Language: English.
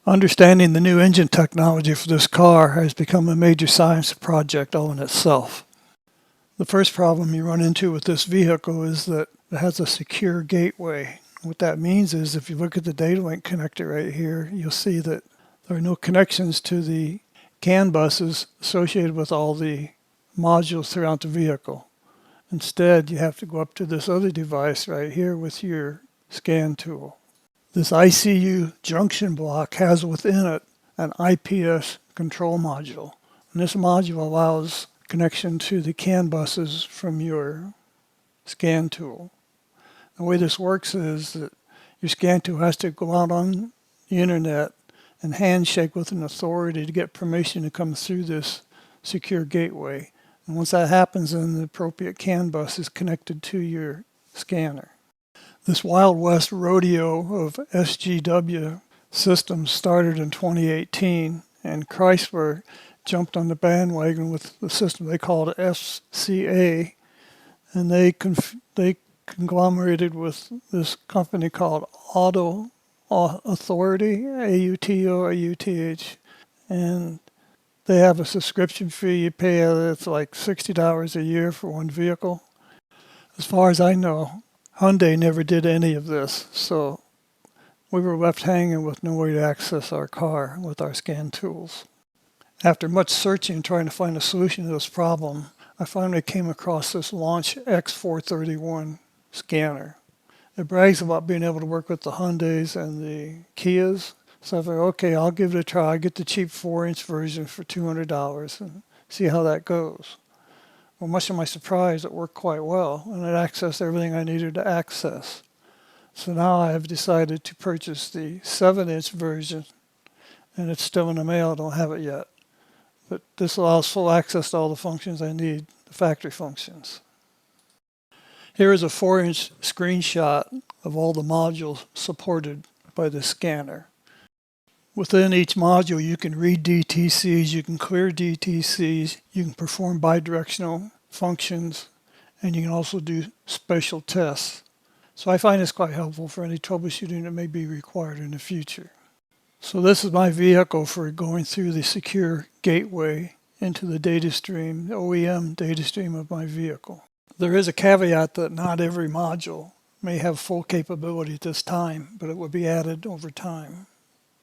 Understanding the new engine technology for this car has become a major science project all in itself. The first problem you run into with this vehicle is that it has a secure gateway. What that means is if you look at the data link connector right here, you'll see that there are no connections to the CAN buses associated with all the modules throughout the vehicle. Instead, you have to go up to this other device right here with your scan tool. This ICU junction block has within it an IPS control module. And this module allows connection to the CAN buses from your scan tool. The way this works is that your scan tool has to go out on the internet and handshake with an authority to get permission to come through this secure gateway. And once that happens, then the appropriate CAN bus is connected to your scanner. This Wild West rodeo of SGW systems started in 2018, and Chrysler jumped on the bandwagon with the system they called FCA, and they conglomerated with this company called AutoAuth, AUTOAUTH, and they have a subscription fee. You pay it's like $60 a year for one vehicle. As far as I know, Hyundai never did any of this, so we were left hanging with no way to access our car with our scan tools. After much searching trying to find a solution to this problem, I finally came across this Launch X431 scanner. It brags about being able to work with the Hyundais and the Kias, so I thought, okay, I'll give it a try. Get the cheap 4-inch version for $200 and see how that goes. Well, much to my surprise, it worked quite well, and it accessed everything I needed to access. So now I have decided to purchase the 7-inch version, and it's still in the mail. I don't have it yet. But this allows full access to all the functions I need, the factory functions. Here is a 4-inch screenshot of all the modules supported by the scanner. Within each module, you can read DTCs, you can clear DTCs, you can perform bidirectional functions, and you can also do special tests. So I find this quite helpful for any troubleshooting that may be required in the future. So this is my vehicle for going through the secure gateway into the data stream, the OEM data stream of my vehicle. There is a caveat that not every module may have full capability at this time, but it will be added over time.